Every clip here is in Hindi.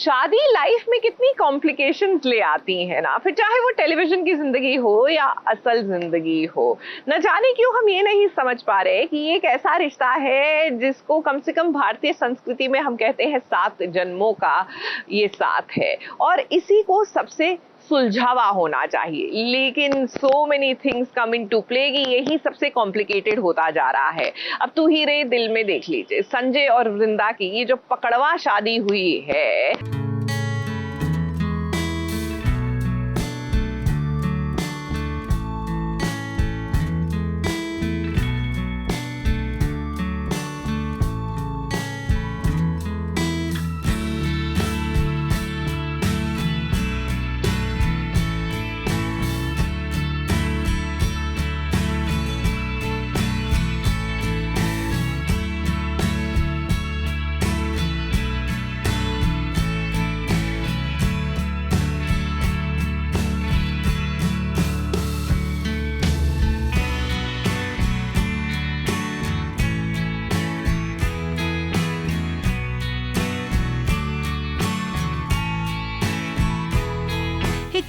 शादी लाइफ में कितनी कॉम्प्लिकेशंस ले आती है ना, फिर चाहे वो टेलीविजन की जिंदगी हो या असल जिंदगी हो। न जाने क्यों हम ये नहीं समझ पा रहे कि ये एक ऐसा रिश्ता है जिसको कम से कम भारतीय संस्कृति में हम कहते हैं 7 जन्मों का ये साथ है, और इसी को सबसे सुलझावा होना चाहिए। लेकिन so many things come into play कि यही सबसे कॉम्प्लिकेटेड होता जा रहा है। अब तू ही रे दिल में देख लीजिए, संजय और वृंदा की ये जो पकड़वा शादी हुई है।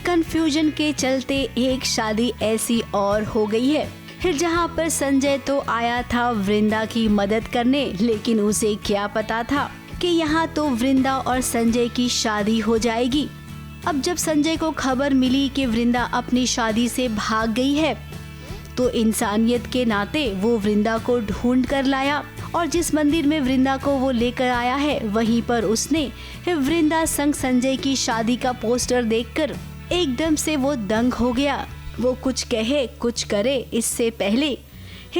कंफ्यूजन के चलते एक शादी ऐसी और हो गई है, फिर जहां पर संजय तो आया था वृंदा की मदद करने, लेकिन उसे क्या पता था कि यहाँ तो वृंदा और संजय की शादी हो जाएगी। अब जब संजय को खबर मिली कि वृंदा अपनी शादी से भाग गई है, तो इंसानियत के नाते वो वृंदा को ढूंढ कर लाया, और जिस मंदिर में वृंदा को वो लेकर आया है वहीं पर उसने वृंदा संग संजय की शादी का पोस्टर देखकर एकदम से वो दंग हो गया। वो कुछ कहे कुछ करे इससे पहले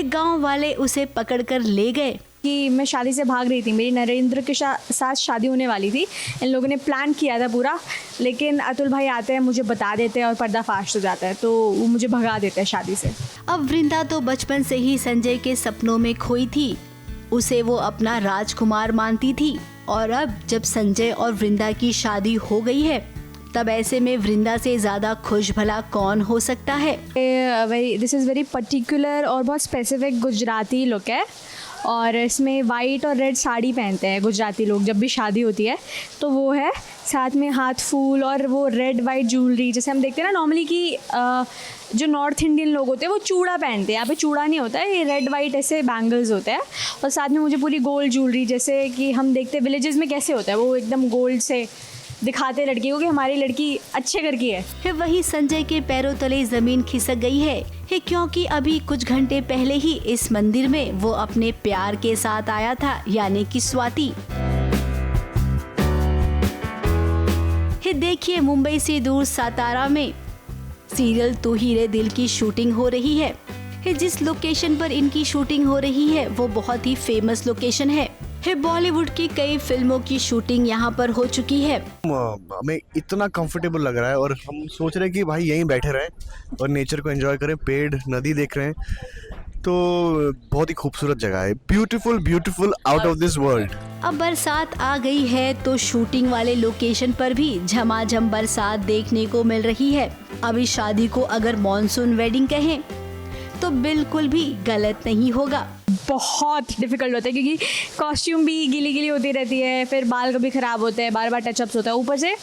गांव वाले उसे पकड़कर ले गए कि मैं शादी से भाग रही थी, मेरी नरेंद्र के साथ शादी होने वाली थी। इन लोगों ने प्लान किया था पूरा, लेकिन अतुल भाई आते हैं, मुझे बता देते हैं और पर्दाफाश हो जाता है, तो वो मुझे भगा देते हैं शादी से। अब वृंदा तो बचपन से ही संजय के सपनों में खोई थी, उसे वो अपना राजकुमार मानती थी, और अब जब संजय और वृंदा की शादी हो गई है, तब ऐसे में वृंदा से ज़्यादा खुश भला कौन हो सकता है। दिस इज़ वेरी पर्टिकुलर और बहुत स्पेसिफिक गुजराती लुक है, और इसमें वाइट और रेड साड़ी पहनते हैं गुजराती लोग जब भी शादी होती है, तो वो है साथ में हाथ फूल और वो रेड वाइट ज्वेलरी, जैसे हम देखते हैं ना नॉर्मली कि जो नॉर्थ इंडियन लोग होते हैं वो चूड़ा पहनते हैं, यहाँ पे चूड़ा नहीं होता है, ये रेड वाइट ऐसे बैंगल्स होते हैं, और साथ में मुझे पूरी गोल्ड ज्वेलरी, जैसे कि हम देखते हैं विलेजेस में कैसे होता है, वो एकदम गोल्ड से दिखाते लड़की को कि हमारी लड़की अच्छे घर की है। वही संजय के पैरों तले जमीन खिसक गई है, क्योंकि अभी कुछ घंटे पहले ही इस मंदिर में वो अपने प्यार के साथ आया था, यानी कि स्वाति। देखिए, मुंबई से दूर सातारा में सीरियल तू ही रे दिल की शूटिंग हो रही है। जिस लोकेशन पर इनकी शूटिंग हो रही है वो बहुत ही फेमस लोकेशन है। बॉलीवुड की कई फिल्मों की शूटिंग यहाँ पर हो चुकी है। हमें इतना कंफर्टेबल लग रहा है, और हम सोच रहे हैं कि भाई यहीं बैठे रहें और नेचर को एंजॉय करें, पेड़ नदी देख रहे हैं, तो बहुत ही खूबसूरत जगह है, beautiful beautiful, out of this world. अब बरसात आ गई है तो शूटिंग वाले लोकेशन पर भी झमाझम बरसात देखने को मिल रही है। अभी शादी को अगर मॉनसून वेडिंग कहें तो बिल्कुल भी गलत नहीं होगा। बहुत डिफिकल्ट होता है क्योंकि कॉस्ट्यूम भी गीली गीली होती रहती है, फिर बाल कभी ख़राब होते हैं, बार बार टचअप्स होता है, ऊपर से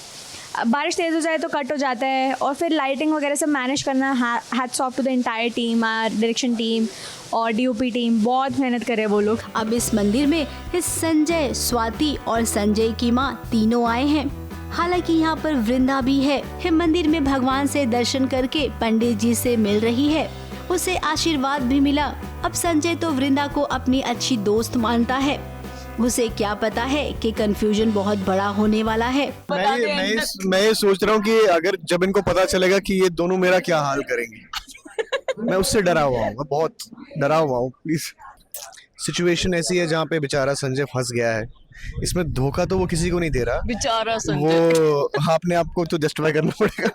बारिश तेज़ हो जाए तो कट हो जाता है, और फिर लाइटिंग वगैरह सब मैनेज करना। Hats off to the entire team, direction team और डीओपी टीम, बहुत मेहनत करे वो लोग। अब इस मंदिर में संजय, स्वाति और संजय की माँ तीनों आए हैं। हालांकि यहाँ पर वृंदा भी है। मंदिर में भगवान से दर्शन करके पंडित जी से मिल रही है, उसे आशीर्वाद भी मिला। अब संजय तो वृंदा को अपनी अच्छी दोस्त मानता है, उसे क्या पता है कि कंफ्यूजन बहुत बड़ा होने वाला है। मैं ये सोच रहा हूँ कि अगर जब इनको पता चलेगा कि ये दोनों मेरा क्या हाल करेंगे, मैं उससे डरा हुआ हूँ, बहुत डरा हुआ हूँ। प्लीज, सिचुएशन ऐसी है जहाँ पे बेचारा संजय फंस गया है, इसमें धोखा तो वो किसी को नहीं दे रहा, बेचारा संजय, वो अपने आप को तो जस्टिफाई करना पड़ेगा।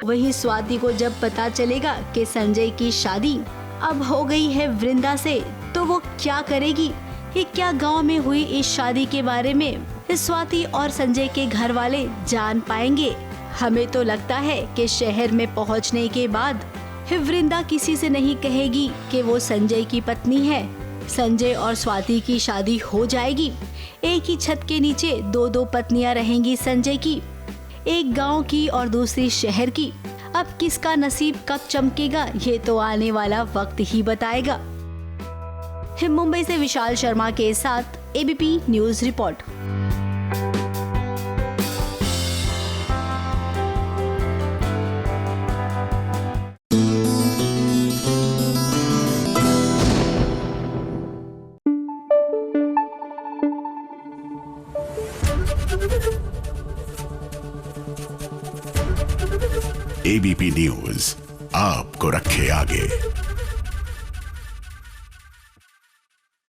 वही स्वाति को जब पता चलेगा कि संजय की शादी अब हो गई है वृंदा से, तो वो क्या करेगी? ये क्या गांव में हुई इस शादी के बारे में स्वाति और संजय के घर वाले जान पाएंगे? हमें तो लगता है कि शहर में पहुंचने के बाद वृंदा किसी से नहीं कहेगी कि वो संजय की पत्नी है। संजय और स्वाति की शादी हो जाएगी। एक ही छत के नीचे दो पत्नियां रहेंगी संजय की, एक गांव की और दूसरी शहर की। अब किसका नसीब कब चमकेगा ये तो आने वाला वक्त ही बताएगा। मुंबई से विशाल शर्मा के साथ ABP news report. ABP news आपको रखे आगे।